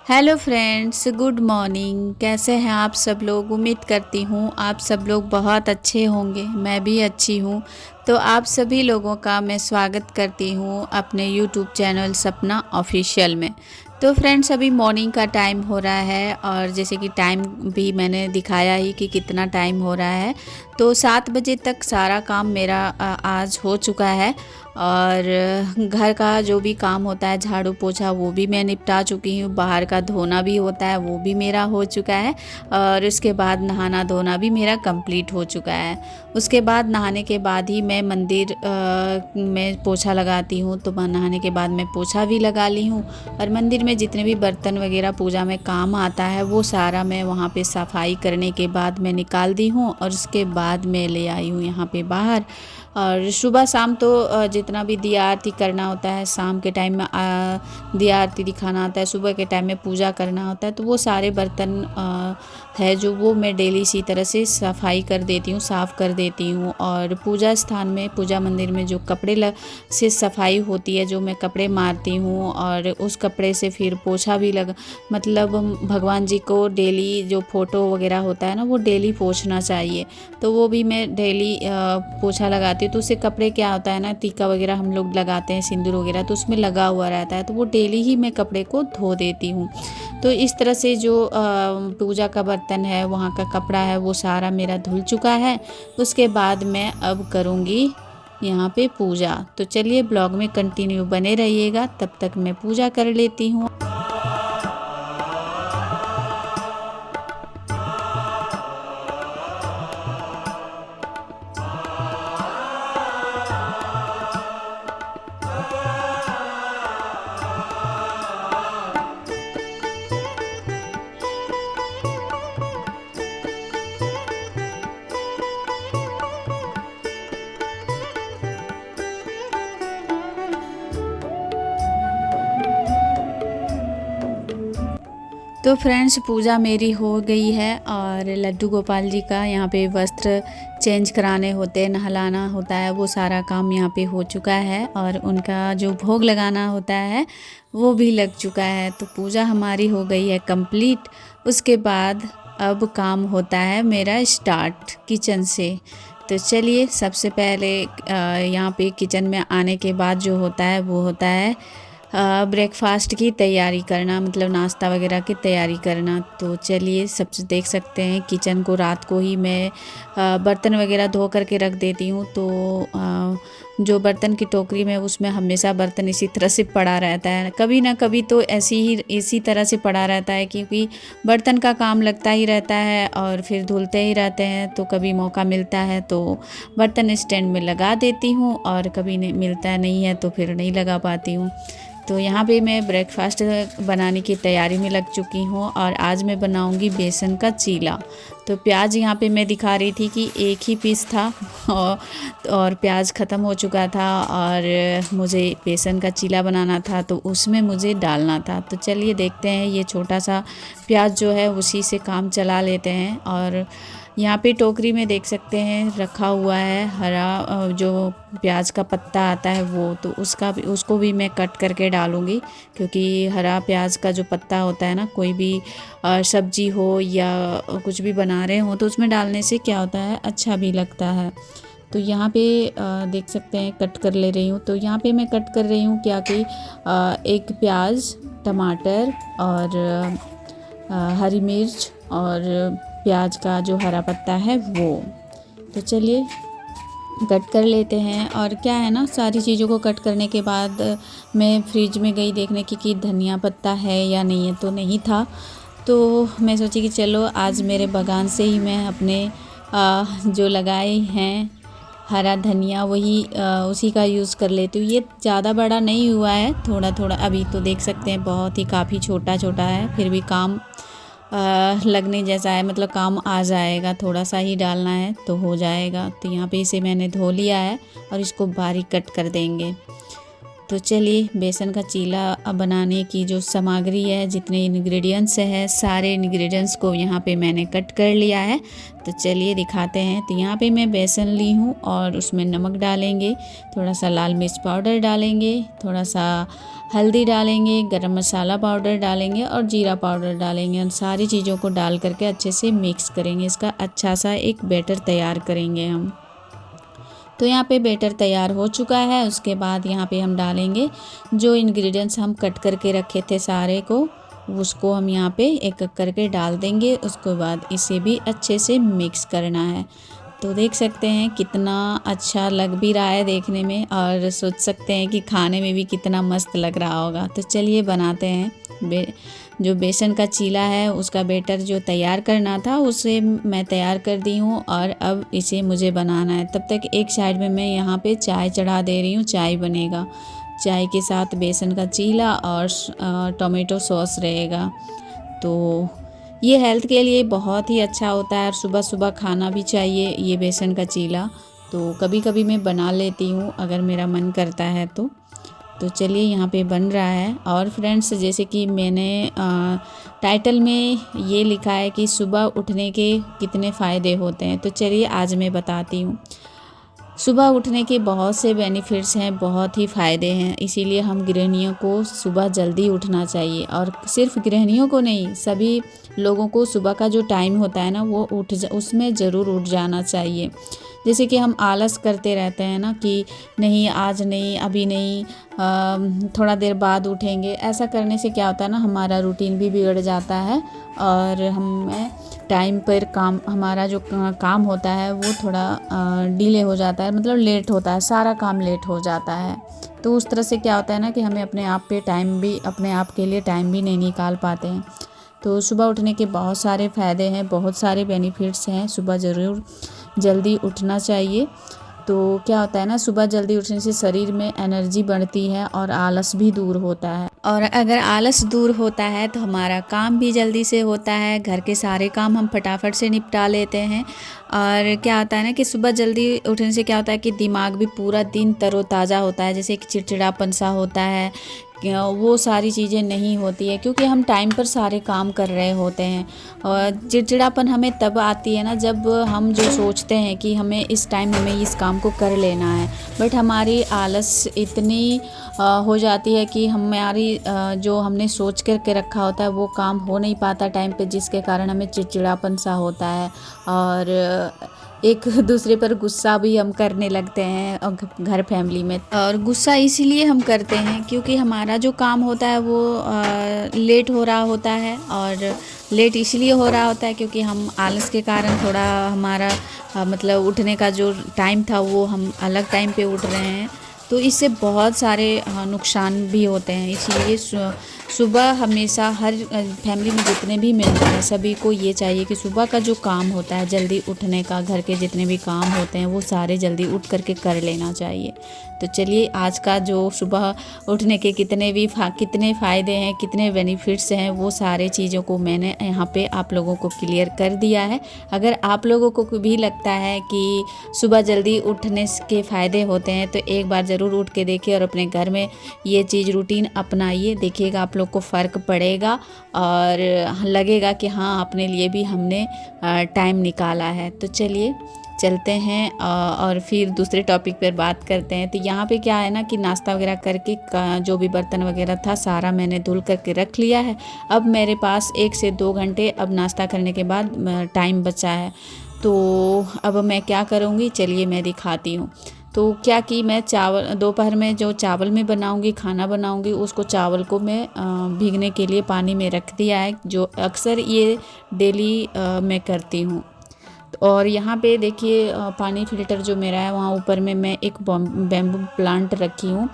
Hello friends, good morning. कैसे हैं आप सब लोग? उम्मीद करती हूँ आप सब लोग बहुत अच्छे होंगे। मैं भी अच्छी हूँ। तो आप सभी लोगों का मैं स्वागत करती हूँ अपने यूट्यूब चैनल सपना ऑफिशियल में। तो फ्रेंड्स, अभी मॉर्निंग का टाइम हो रहा है और जैसे कि टाइम भी मैंने दिखाया ही कि कितना टाइम हो रहा है। तो 7 बजे तक सारा काम मेरा आज हो चुका है और घर का जो भी काम होता है, झाड़ू पोछा, वो भी मैं निपटा चुकी हूँ। बाहर का धोना भी होता है, वो भी मेरा हो चुका है और उसके बाद नहाना धोना भी मेरा कंप्लीट हो चुका है। उसके बाद नहाने के बाद ही मैं मंदिर में पोछा लगाती हूँ। तो नहाने के बाद मैं पोछा भी लगा ली हूँ और मंदिर में जितने भी बर्तन वगैरह पूजा में काम आता है वो सारा मैं वहाँ पे सफाई करने के बाद मैं निकाल दी हूँ और उसके बाद मैं ले आई हूँ यहाँ पे बाहर। और सुबह शाम तो जितना भी दिया आरती करना होता है, शाम के टाइम में दिया आरती दिखाना होता है, सुबह के टाइम में पूजा करना होता है, तो वो सारे बर्तन है जो वो मैं डेली इसी तरह से सफाई कर देती हूँ, साफ़ कर देती हूँ। और पूजा स्थान में, पूजा मंदिर में जो कपड़े से सफाई होती है, जो मैं कपड़े मारती हूँ और उस कपड़े से फिर पोछा भी मतलब भगवान जी को डेली जो फ़ोटो वगैरह होता है ना, वो डेली पोछना चाहिए। तो वो भी मैं डेली पोछा लगाती हूँ। तो उससे कपड़े क्या होता है ना, टीका वगैरह हम लोग लगाते हैं, सिंदूर वगैरह, तो उसमें लगा हुआ रहता है, तो वो डेली ही मैं कपड़े को धो देती हूँ। तो इस तरह से जो पूजा का बर्तन है, वहाँ का कपड़ा है, वो सारा मेरा धुल चुका है। उसके बाद मैं अब करूँगी यहाँ पे पूजा। तो चलिए ब्लॉग में कंटिन्यू बने रहिएगा, तब तक मैं पूजा कर लेती हूँ। तो फ्रेंड्स, पूजा मेरी हो गई है और लड्डू गोपाल जी का यहाँ पे वस्त्र चेंज कराने होते हैं, नहलाना होता है, वो सारा काम यहाँ पे हो चुका है और उनका जो भोग लगाना होता है वो भी लग चुका है। तो पूजा हमारी हो गई है कंप्लीट। उसके बाद अब काम होता है मेरा स्टार्ट किचन से। तो चलिए, सबसे पहले यहाँ पे किचन में आने के बाद जो होता है वो होता है ब्रेकफास्ट की तैयारी करना, मतलब नाश्ता वगैरह की तैयारी करना। तो चलिए, सबसे देख सकते हैं किचन को रात को ही मैं बर्तन वगैरह धो करके रख देती हूँ। तो जो बर्तन की टोकरी में, उसमें हमेशा बर्तन इसी तरह से पड़ा रहता है, कभी ना कभी तो इसी तरह से पड़ा रहता है, क्योंकि बर्तन का काम लगता ही रहता है और फिर धुलते ही रहते हैं। तो कभी मौका मिलता है तो बर्तन स्टैंड में लगा देती हूँ और कभी नहीं मिलता नहीं है तो फिर नहीं लगा पाती हूँ। तो यहाँ पे मैं ब्रेकफास्ट बनाने की तैयारी में लग चुकी हूँ और आज मैं बनाऊँगी बेसन का चीला। तो प्याज यहाँ पे मैं दिखा रही थी कि एक ही पीस था और प्याज ख़त्म हो चुका था और मुझे बेसन का चीला बनाना था, तो उसमें मुझे डालना था। तो चलिए देखते हैं, ये छोटा सा प्याज जो है उसी से काम चला लेते हैं। और यहाँ पे टोकरी में देख सकते हैं रखा हुआ है हरा जो प्याज का पत्ता आता है वो, तो उसको भी मैं कट करके डालूँगी, क्योंकि हरा प्याज का जो पत्ता होता है ना, कोई भी सब्जी हो या कुछ भी बना रहे हो तो उसमें डालने से क्या होता है, अच्छा भी लगता है। तो यहाँ पे देख सकते हैं कट कर ले रही हूँ। तो यहाँ पे मैं कट कर रही हूँ क्या कि एक प्याज, टमाटर और हरी मिर्च और प्याज का जो हरा पत्ता है वो। तो चलिए कट कर लेते हैं। और क्या है ना, सारी चीज़ों को कट करने के बाद मैं फ्रिज में गई देखने की कि धनिया पत्ता है या नहीं है, तो नहीं था। तो मैं सोची कि चलो आज मेरे बागान से ही मैं अपने जो लगाए हैं हरा धनिया, वही उसी का यूज़ कर लेती हूँ। ये ज़्यादा बड़ा नहीं हुआ है, थोड़ा थोड़ा अभी तो देख सकते हैं, बहुत ही काफ़ी छोटा छोटा है, फिर भी काम लगने जैसा है, मतलब काम आ जाएगा, थोड़ा सा ही डालना है तो हो जाएगा। तो यहाँ पे इसे मैंने धो लिया है और इसको बारीक कट कर देंगे। तो चलिए बेसन का चीला बनाने की जो सामग्री है, जितने इंग्रेडिएंट्स है, सारे इंग्रेडिएंट्स को यहाँ पे मैंने कट कर लिया है। तो चलिए दिखाते हैं। तो यहाँ पे मैं बेसन ली हूँ और उसमें नमक डालेंगे, थोड़ा सा लाल मिर्च पाउडर डालेंगे, थोड़ा सा हल्दी डालेंगे, गरम मसाला पाउडर डालेंगे और जीरा पाउडर डालेंगे। और सारी चीज़ों को डाल करके अच्छे से मिक्स करेंगे। इसका अच्छा सा एक बैटर तैयार करेंगे हम। तो यहाँ पे बैटर तैयार हो चुका है। उसके बाद यहाँ पे हम डालेंगे जो इंग्रेडिएंट्स हम कट करके रखे थे सारे को, उसको हम यहाँ पे एक एक करके डाल देंगे। उसके बाद इसे भी अच्छे से मिक्स करना है। तो देख सकते हैं कितना अच्छा लग भी रहा है देखने में, और सोच सकते हैं कि खाने में भी कितना मस्त लग रहा होगा। तो चलिए बनाते हैं। जो बेसन का चीला है उसका बैटर जो तैयार करना था उसे मैं तैयार कर दी हूँ, और अब इसे मुझे बनाना है। तब तक एक साइड में मैं यहाँ पे चाय चढ़ा दे रही हूँ। चाय बनेगा, चाय के साथ बेसन का चीला और टोमेटो सॉस रहेगा। तो ये हेल्थ के लिए बहुत ही अच्छा होता है और सुबह सुबह खाना भी चाहिए ये बेसन का चीला। तो कभी कभी मैं बना लेती हूँ अगर मेरा मन करता है तो। चलिए यहाँ पे बन रहा है। और फ्रेंड्स, जैसे कि मैंने टाइटल में ये लिखा है कि सुबह उठने के कितने फ़ायदे होते हैं, तो चलिए आज मैं बताती हूँ। सुबह उठने के बहुत से बेनिफिट्स हैं, बहुत ही फ़ायदे हैं। इसीलिए हम गृहिणियों को सुबह जल्दी उठना चाहिए, और सिर्फ गृहिणियों को नहीं, सभी लोगों को सुबह का जो टाइम होता है ना वो उसमें ज़रूर उठ जाना चाहिए। जैसे कि हम आलस करते रहते हैं ना कि नहीं आज नहीं, अभी नहीं, थोड़ा देर बाद उठेंगे। ऐसा करने से क्या होता है ना, हमारा रूटीन भी बिगड़ जाता है और हमें टाइम पर हमारा जो काम होता है वो थोड़ा डिले हो जाता है, मतलब लेट होता है, सारा काम लेट हो जाता है। तो उस तरह से क्या होता है ना कि हमें अपने आप के लिए टाइम भी नहीं निकाल पाते हैं। तो सुबह उठने के बहुत सारे फ़ायदे हैं, बहुत सारे बेनिफिट्स हैं। सुबह ज़रूर जल्दी उठना चाहिए। तो क्या होता है ना, सुबह जल्दी उठने से शरीर में एनर्जी बढ़ती है और आलस भी दूर होता है। और अगर आलस दूर होता है तो हमारा काम भी जल्दी से होता है, घर के सारे काम हम फटाफट से निपटा लेते हैं। और क्या होता है ना कि सुबह जल्दी उठने से क्या होता है कि दिमाग भी पूरा दिन तरोताज़ा होता है। जैसे कि चिड़चिड़ापन सा होता है, वो सारी चीज़ें नहीं होती है, क्योंकि हम टाइम पर सारे काम कर रहे होते हैं। और चिड़चिड़ापन हमें तब आती है ना जब हम जो सोचते हैं कि हमें इस टाइम हमें इस काम को कर लेना है, बट हमारी आलस इतनी हो जाती है कि हमारी जो हमने सोच करके रखा होता है वो काम हो नहीं पाता टाइम पे, जिसके कारण हमें चिड़चिड़ापन सा होता है और एक दूसरे पर गुस्सा भी हम करने लगते हैं और घर फैमिली में। और गुस्सा इसीलिए हम करते हैं क्योंकि हमारा जो काम होता है वो लेट हो रहा होता है, और लेट इसलिए हो रहा होता है क्योंकि हम आलस के कारण थोड़ा हमारा मतलब उठने का जो टाइम था वो हम अलग टाइम पे उठ रहे हैं। तो इससे बहुत सारे नुकसान भी होते हैं। इसीलिए सुबह हमेशा हर फैमिली में जितने भी मेंबर हैं सभी को ये चाहिए कि सुबह का जो काम होता है जल्दी उठने का, घर के जितने भी काम होते हैं वो सारे जल्दी उठ करके कर लेना चाहिए। तो चलिए आज का जो सुबह उठने के कितने फ़ायदे हैं, कितने बेनिफिट्स हैं, वो सारे चीज़ों को मैंने यहाँ पे आप लोगों को क्लियर कर दिया है। अगर आप लोगों को भी लगता है कि सुबह जल्दी उठने के फ़ायदे होते हैं तो एक बार ज़रूर उठ के देखिए और अपने घर में ये चीज़ रूटीन अपनाइए। देखिएगा आप लोग को फ़र्क पड़ेगा और लगेगा कि हाँ अपने लिए भी हमने टाइम निकाला है। तो चलिए चलते हैं और फिर दूसरे टॉपिक पर बात करते हैं। तो यहाँ पे क्या है ना कि नाश्ता वगैरह करके जो भी बर्तन वगैरह था सारा मैंने धुल करके रख लिया है। अब मेरे पास 1 से 2 घंटे अब नाश्ता करने के बाद टाइम बचा है। तो अब मैं क्या करूँगी, चलिए मैं दिखाती हूँ। तो क्या कि मैं चावल दोपहर में जो चावल में बनाऊंगी, खाना बनाऊंगी, उसको चावल को मैं भीगने के लिए पानी में रख दिया है, जो अक्सर ये डेली मैं करती हूँ। और यहाँ पे देखिए पानी फिल्टर जो मेरा है वहाँ ऊपर में मैं एक बैम्बू प्लांट रखी हूँ।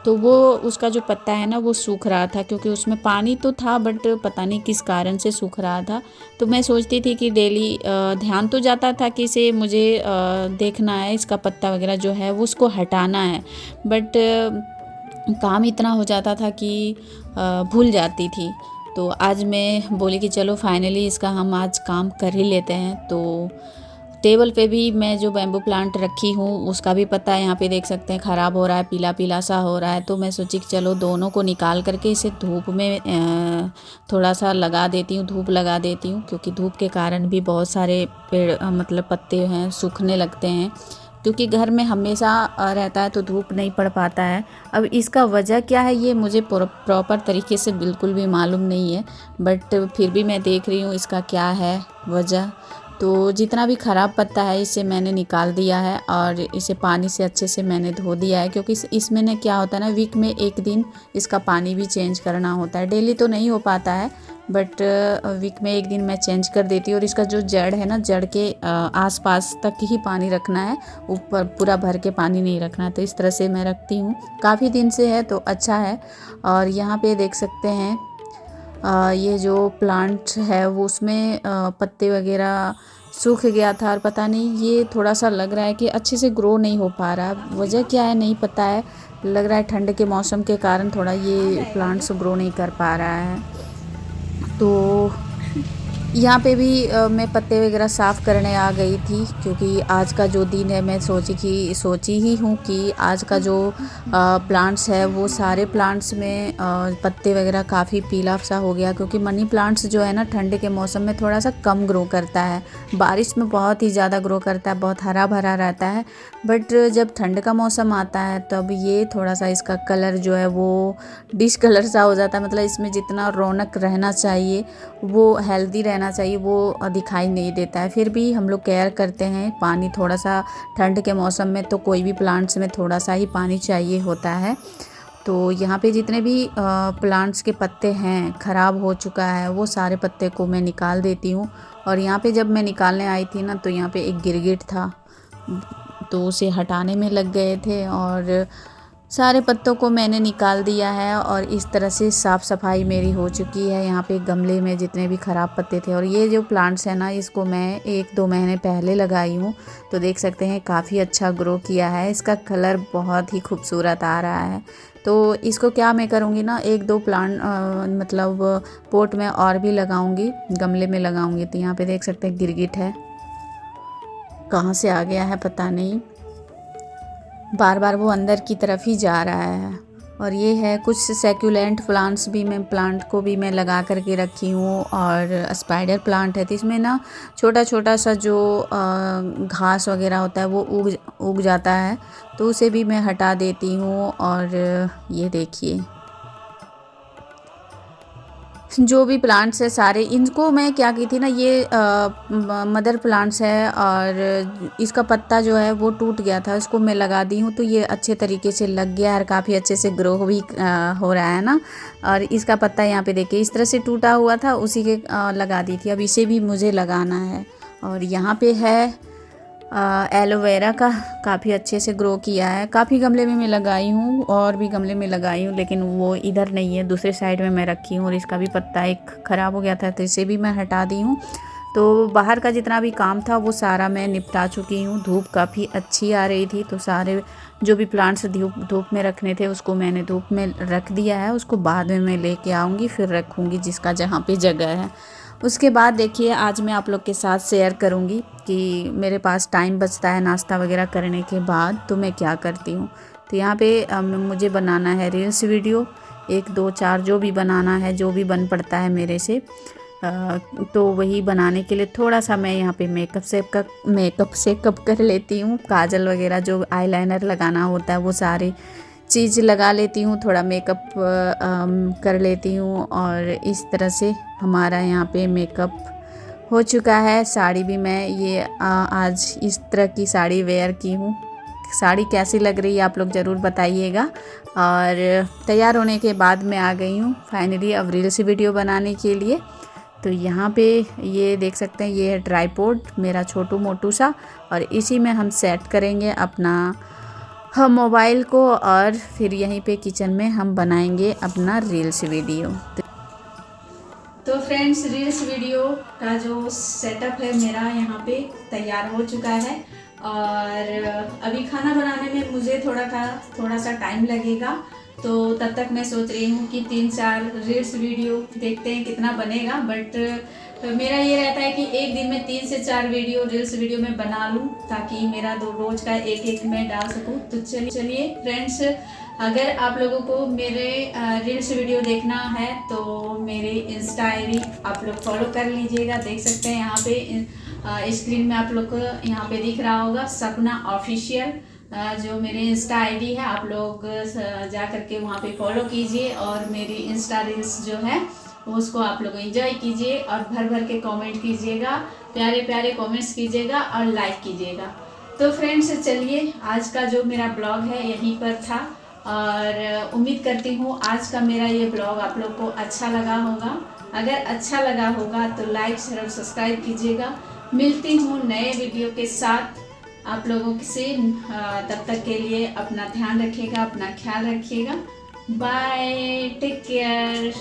तो वो उसका जो पत्ता है ना वो सूख रहा था, क्योंकि उसमें पानी तो था बट पता नहीं किस कारण से सूख रहा था। तो मैं सोचती थी कि डेली ध्यान तो जाता था कि इसे मुझे देखना है, इसका पत्ता वगैरह जो है वो उसको हटाना है, बट काम इतना हो जाता था कि भूल जाती थी। तो आज मैं बोली कि चलो फाइनली इसका हम आज काम कर ही लेते हैं। तो टेबल पे भी मैं जो बैम्बू प्लांट रखी हूँ उसका भी पत्ता यहाँ पे देख सकते हैं ख़राब हो रहा है, पीला पीला सा हो रहा है। तो मैं सोची कि चलो दोनों को निकाल करके इसे धूप में थोड़ा सा लगा देती हूँ, धूप लगा देती हूँ, क्योंकि धूप के कारण भी बहुत सारे पेड़ मतलब पत्ते हैं सूखने लगते हैं, क्योंकि घर में हमेशा रहता है तो धूप नहीं पड़ पाता है। अब इसका वजह क्या है ये मुझे प्रॉपर तरीके से बिल्कुल भी मालूम नहीं है, बट फिर भी मैं देख रही हूँ इसका क्या है वजह। तो जितना भी ख़राब पत्ता है इसे मैंने निकाल दिया है और इसे पानी से अच्छे से मैंने धो दिया है, क्योंकि इसमें ने क्या होता है ना, वीक में एक दिन इसका पानी भी चेंज करना होता है। डेली तो नहीं हो पाता है, बट वीक में एक दिन मैं चेंज कर देती हूँ। और इसका जो जड़ है ना, जड़ के आसपास तक ही पानी रखना है, ऊपर पूरा भर के पानी नहीं रखना है। तो इस तरह से मैं रखती हूँ, काफ़ी दिन से है तो अच्छा है। और यहाँ पे देख सकते हैं ये जो प्लांट है वो उसमें पत्ते वगैरह सूख गया था, और पता नहीं ये थोड़ा सा लग रहा है कि अच्छे से ग्रो नहीं हो पा रहा। वजह क्या है नहीं पता है, लग रहा है ठंड के मौसम के कारण थोड़ा ये प्लांट्स ग्रो नहीं कर पा रहा है। तो यहाँ पे भी मैं पत्ते वगैरह साफ़ करने आ गई थी, क्योंकि आज का जो दिन है मैं सोची ही हूँ कि आज का जो प्लांट्स है वो सारे प्लांट्स में पत्ते वगैरह काफ़ी पीला सा हो गया, क्योंकि मनी प्लांट्स जो है ना ठंड के मौसम में थोड़ा सा कम ग्रो करता है, बारिश में बहुत ही ज़्यादा ग्रो करता है, बहुत हरा भरा रहता है। बट जब ठंड का मौसम आता है तब ये थोड़ा सा इसका कलर जो है वो डिश कलर सा हो जाता है, मतलब इसमें जितना रौनक रहना चाहिए, वो हेल्दी रहना चाहिए, वो दिखाई नहीं देता है। फिर भी हम लोग केयर करते हैं, पानी थोड़ा सा ठंड के मौसम में तो कोई भी प्लांट्स में थोड़ा सा ही पानी चाहिए होता है। तो यहाँ पे जितने भी प्लांट्स के पत्ते हैं ख़राब हो चुका है वो सारे पत्ते को मैं निकाल देती हूँ। और यहाँ पे जब मैं निकालने आई थी ना तो यहाँ पे एक गिरगिट था, तो उसे हटाने में लग गए थे और सारे पत्तों को मैंने निकाल दिया है। और इस तरह से साफ़ सफाई मेरी हो चुकी है। यहाँ पे गमले में जितने भी ख़राब पत्ते थे, और ये जो प्लांट्स है ना इसको मैं 1-2 महीने पहले लगाई हूँ, तो देख सकते हैं काफ़ी अच्छा ग्रो किया है। इसका कलर बहुत ही खूबसूरत आ रहा है। तो इसको क्या मैं करूँगी ना, 1-2 प्लांट मतलब पोट में और भी लगाऊँगी, गमले में लगाऊँगी। तो यहाँ पर देख सकते हैं गिरगिट है, कहाँ से आ गया है पता नहीं, बार बार वो अंदर की तरफ ही जा रहा है। और ये है कुछ सैकुलेंट प्लांट्स भी मैं लगा करके रखी हूँ। और स्पाइडर प्लांट है, तो इसमें ना छोटा छोटा सा जो घास वगैरह होता है वो उग जाता है, तो उसे भी मैं हटा देती हूँ। और ये देखिए जो भी प्लांट्स है सारे, इनको मैं क्या की थी ना, ये मदर प्लांट्स है और इसका पत्ता जो है वो टूट गया था, इसको मैं लगा दी हूँ, तो ये अच्छे तरीके से लग गया और काफ़ी अच्छे से ग्रो भी हो रहा है ना। और इसका पत्ता यहाँ पे देखिए इस तरह से टूटा हुआ था, उसी के लगा दी थी। अब इसे भी मुझे लगाना है। और यहाँ पे है एलोवेरा का, काफ़ी अच्छे से ग्रो किया है। काफ़ी गमले में मैं लगाई हूँ और भी गमले में लगाई हूँ, लेकिन वो इधर नहीं है, दूसरे साइड में मैं रखी हूँ। और इसका भी पत्ता एक ख़राब हो गया था, तो इसे भी मैं हटा दी हूँ। तो बाहर का जितना भी काम था वो सारा मैं निपटा चुकी हूँ। धूप काफ़ी अच्छी आ रही थी, तो सारे जो भी प्लांट्स धूप में रखने थे उसको मैंने धूप में रख दिया है। उसको बाद में मैं लेके आऊँगी, फिर रखूँगी जिसका जहाँ पे जगह है। उसके बाद देखिए आज मैं आप लोग के साथ शेयर करूँगी कि मेरे पास टाइम बचता है नाश्ता वगैरह करने के बाद तो मैं क्या करती हूँ। तो यहाँ पे मुझे बनाना है रील्स वीडियो, 1 2 4 जो भी बनाना है, जो भी बन पड़ता है मेरे से। तो वही बनाने के लिए थोड़ा सा मैं यहाँ पे मेकअप से कप कर लेती हूँ। काजल वगैरह जो आईलाइनर लगाना होता है वो सारी चीज़ लगा लेती हूँ, थोड़ा मेकअप कर लेती हूँ। और इस तरह से हमारा यहाँ पे मेकअप हो चुका है। साड़ी भी मैं ये आज इस तरह की साड़ी वेयर की हूँ। साड़ी कैसी लग रही है आप लोग ज़रूर बताइएगा। और तैयार होने के बाद मैं आ गई हूँ फाइनली अब रील्स वीडियो बनाने के लिए। तो यहाँ पे ये देख सकते हैं, ये है ट्राइपॉड मेरा छोटू मोटू सा, और इसी में हम सेट करेंगे अपना मोबाइल को, और फिर यहीं पे किचन में हम बनाएंगे अपना रील्स वीडियो। तो फ्रेंड्स रील्स वीडियो का जो सेटअप है मेरा यहाँ पे तैयार हो चुका है। और अभी खाना बनाने में मुझे थोड़ा सा टाइम लगेगा, तो तब तक मैं सोच रही हूँ कि 3-4 रील्स वीडियो देखते हैं कितना बनेगा। बट तो मेरा ये रहता है कि एक दिन में 3 से 4 वीडियो रील्स वीडियो में बना लूँ, ताकि मेरा दो रोज का एक एक मैं डाल सकूँ। तो चलिए फ्रेंड्स, अगर आप लोगों को मेरे रील्स वीडियो देखना है तो मेरे इंस्टा आईडी आप लोग फॉलो कर लीजिएगा। देख सकते हैं यहाँ पे स्क्रीन में आप लोग को यहाँ पे दिख रहा होगा सपना ऑफिशियल, जो मेरे इंस्टा आईडी है। आप लोग जा करके वहाँ पे फॉलो कीजिए और मेरी इंस्टा रील्स जो है उसको आप लोग एंजॉय कीजिए और भर भर के कमेंट कीजिएगा, प्यारे प्यारे कमेंट्स कीजिएगा और लाइक कीजिएगा। तो फ्रेंड्स चलिए, आज का जो मेरा ब्लॉग है यहीं पर था और उम्मीद करती हूँ आज का मेरा ये ब्लॉग आप लोग को अच्छा लगा होगा। अगर अच्छा लगा होगा तो लाइक शेयर और सब्सक्राइब कीजिएगा। मिलती हूँ नए वीडियो के साथ आप लोगों से। तब तक के लिए अपना ध्यान रखिएगा, अपना ख्याल रखिएगा। Bye, take care.